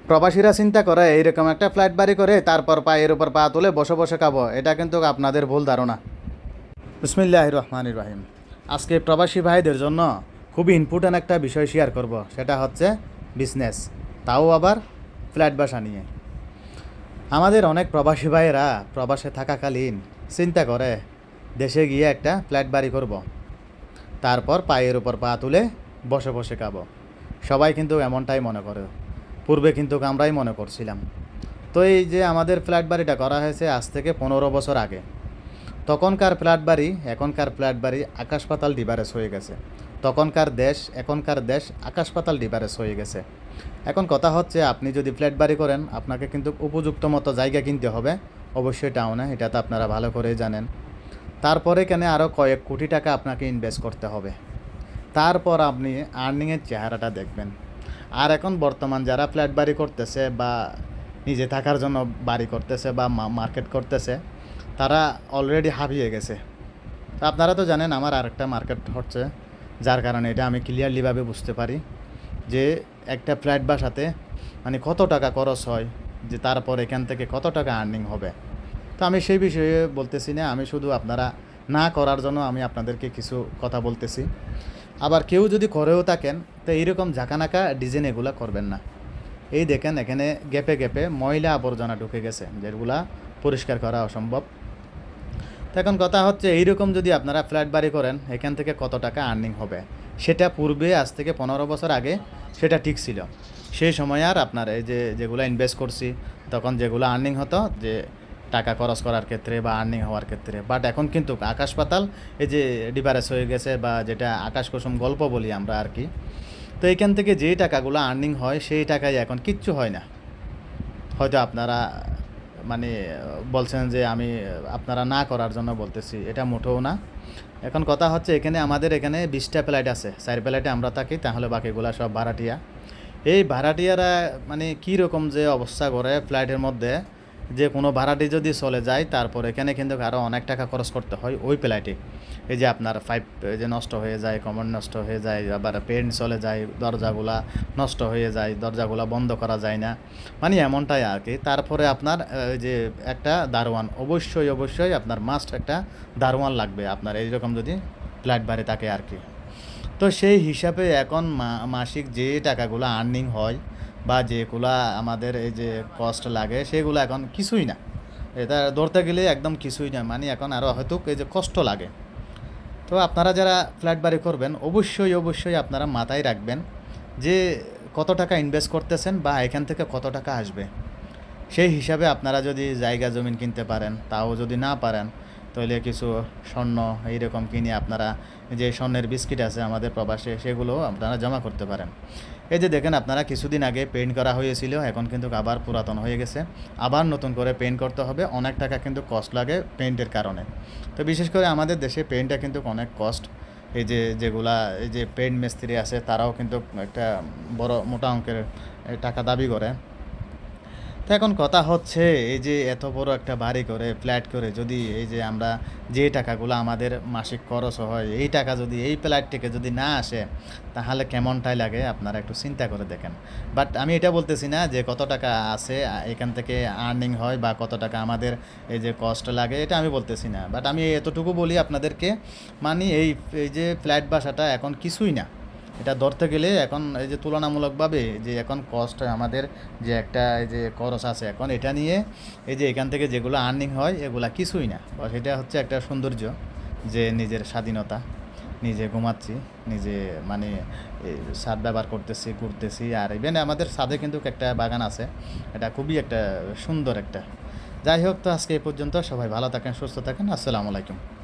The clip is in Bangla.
প্রবাসীরা চিন্তা করে এইরকম একটা ফ্ল্যাট বাড়ি করে তারপর পায়ের উপর পা তুলে বসে বসে খাবো, এটা কিন্তু আপনাদের ভুল ধারণা। বিসমিল্লাহির রহমানির রহিম। আজকে প্রবাসী ভাইদের জন্য খুবই ইম্পর্ট্যান্ট একটা বিষয় শেয়ার করব, সেটা হচ্ছে বিজনেস, তাও আবার ফ্ল্যাট বাসা নিয়ে। আমাদের অনেক প্রবাসী ভাইয়েরা প্রবাসে থাকাকালীন চিন্তা করে দেশে গিয়ে একটা ফ্ল্যাট বাড়ি করব, তারপর পায়ের উপর পা তুলে বসে বসে খাবো। সবাই কিন্তু এমনটাই মনে করে, পূর্বে কিন্তু আমরাই মনে করছিলাম। তো এই যে আমাদের ফ্ল্যাট বাড়িটা করা হয়েছে আজ থেকে 15 বছর আগে। তখনকার ফ্ল্যাট বাড়ি এখনকার ফ্ল্যাট বাড়ি আকাশ পাতাল ডিফারেন্স হয়ে গেছে। তখনকার দেশ এখনকার দেশ আকাশ পাতাল ডিফারেন্স হয়ে গেছে। এখন কথা হচ্ছে, আপনি যদি ফ্ল্যাট বাড়ি করেন আপনাকে কিন্তু উপযুক্ত মতো জায়গা কিনতে হবে, অবশ্যই টাউনে, এটা তো আপনারা ভালো করেই জানেন। তারপরে কেন আরও কয়েক কোটি টাকা আপনাকে ইনভেস্ট করতে হবে, তারপর আপনি আর্নিংয়ের চেহারাটা দেখবেন। আর এখন বর্তমান যারা ফ্ল্যাট বাড়ি করতেছে বা নিজে থাকার জন্য বাড়ি করতেছে বা মার্কেট করতেছে, তারা অলরেডি হাঁপিয়ে গেছে। তো আপনারা তো জানেন আমার আরেকটা মার্কেট হচ্ছে, যার কারণে এটা আমি ক্লিয়ারলিভাবে বুঝতে পারি যে একটা ফ্ল্যাট বাসাতে মানে কত টাকা খরচ হয়, যে তারপর এখান থেকে কত টাকা আর্নিং হবে। তো আমি সেই বিষয়ে বলতেছি না, আমি শুধু আপনারা না করার জন্য আমি আপনাদেরকে কিছু কথা বলতেছি। আবার কেউ যদি করেও থাকেন তো এইরকম ঝাঁকানাকা ডিজাইন এগুলো করবেন না। এই দেখেন এখানে গ্যাপে গ্যাপে ময়লা আবর্জনা ঢুকে গেছে, যেগুলা পরিষ্কার করা অসম্ভব। তো এখন কথা হচ্ছে, এইরকম যদি আপনারা ফ্ল্যাট বাড়ি করেন এখান থেকে কত টাকা আর্নিং হবে, সেটা পূর্বে আজ থেকে 15 বছর আগে সেটা ঠিক ছিল। সেই সময় আর আপনার এই যে যেগুলো ইনভেস্ট করছি তখন যেগুলো আর্নিং হতো, যে টাকা খরচ করার ক্ষেত্রে বা আর্নিং হওয়ার ক্ষেত্রে, বাট এখন কিন্তু আকাশ পাতাল এই যে ডিফারেন্স হয়ে গেছে, বা যেটা আকাশ কুসুম গল্প বলি আমরা আর কি। তো এইখান থেকে যে টাকাগুলো আর্নিং হয় সেই টাকায় এখন কিচ্ছু হয় না। হয়তো আপনারা মানে বলছেন যে আমি আপনারা না করার জন্য বলতেছি, এটা মোটেও না। এখন কথা হচ্ছে, এখানে আমাদের এখানে 20টা ফ্ল্যাট আছে, 4 ফ্ল্যাটে আমরা থাকি, তাহলে বাকিগুলা সব ভাড়াটিয়া। এই ভাড়াটিয়ারা মানে কী রকম যে অবস্থা করে ফ্ল্যাটের মধ্যে, যে কোনো ভাড়াটি যদি চলে যায় তারপর এখানে কিন্তু আরও অনেক টাকা খরচ করতে হয় ওই ফ্ল্যাটে। এই যে আপনার পাইপ যে নষ্ট হয়ে যায়, কমন নষ্ট হয়ে যায়, আবার পেন্ট চলে যায়, দরজাগুলা নষ্ট হয়ে যায়, দরজাগুলা বন্ধ করা যায় না, মানে এমনটাই আর কি। তারপরে আপনার ওই যে একটা দারোয়ান, অবশ্যই অবশ্যই আপনার মাস্ট একটা দারোয়ান লাগবে আপনার এইরকম যদি ফ্ল্যাট বাড়ি থাকে আর কি। তো সেই হিসাবে এখন মাসিক যে টাকাগুলো আর্নিং হয় বা যেগুলা আমাদের এই যে কস্ট লাগে সেগুলো এখন কিছুই না। এটা ধরতে গেলে একদম কিছুই না, মানে এখন আরও হয়তো এই যে কষ্ট লাগে। তো আপনারা যারা ফ্ল্যাট বাড়ি করবেন অবশ্যই অবশ্যই আপনারা মাথায় রাখবেন যে কত টাকা ইনভেস্ট করতেছেন বা এখান থেকে কত টাকা আসবে। সেই হিসাবে আপনারা যদি জায়গা জমিন কিনতে পারেন, তাও যদি না পারেন তাহলে কিছু স্বর্ণ এইরকম কিনে আপনারা যে স্বর্ণের বিস্কিট আছে আমাদের প্রবাসে, সেগুলো আপনারা জমা করতে পারেন। এই যে দেখেন আপনারা কিছুদিন আগে পেইন্ট করা হয়েছিল, এখন কিন্তু আবার পুরাতন হয়ে গেছে, আবার নতুন করে পেইন্ট করতে হবে। অনেক টাকা কিন্তু কস্ট লাগে পেইন্টের কারণে। তো বিশেষ করে আমাদের দেশে পেইন্টটা কিন্তু অনেক কস্ট। এই যে যেগুলা এই যে পেইন্ট মিস্ত্রি আছে তারাও কিন্তু একটা বড় মোটা অঙ্কের টাকা দাবি করে। তো এখন কথা হচ্ছে, এই যে এত বড় একটা বাড়ি করে ফ্ল্যাট করে যদি এই যে আমরা যে টাকাগুলো আমাদের মাসিক খরচ হয়, এই টাকা যদি এই ফ্ল্যাট থেকে যদি না আসে তাহলে কেমনটাই লাগে আপনারা একটু চিন্তা করে দেখেন। বাট আমি এটা বলতেছি না যে কত টাকা আছে এখান থেকে আর্নিং হয় বা কত টাকা আমাদের এই যে কষ্ট লাগে, এটা আমি বলতেছি না। বাট আমি এতটুকু বলি আপনাদেরকে, মানে এই এই যে ফ্ল্যাট বাসাটা এখন কিছুই না। এটা ধরতে গেলে এখন এই যে তুলনামূলকভাবে যে এখন কস্ট আমাদের যে একটা এই যে খরচ আছে এখন, এটা নিয়ে এই যে এখান থেকে যেগুলো আর্নিং হয় এগুলা কিছুই না। বা সেটা হচ্ছে একটা সৌন্দর্য, যে নিজের স্বাধীনতা, নিজে ঘুমাচ্ছি, নিজে মানে ছাদ ব্যবহার করতেছি, ঘুরতেছি। আর ইভেন আমাদের ছাদে কিন্তু একটা বাগান আছে, এটা খুবই একটা সুন্দর একটা। যাই হোক, তো আজকে এই পর্যন্ত। সবাই ভালো থাকেন, সুস্থ থাকেন। আসসালামু আলাইকুম।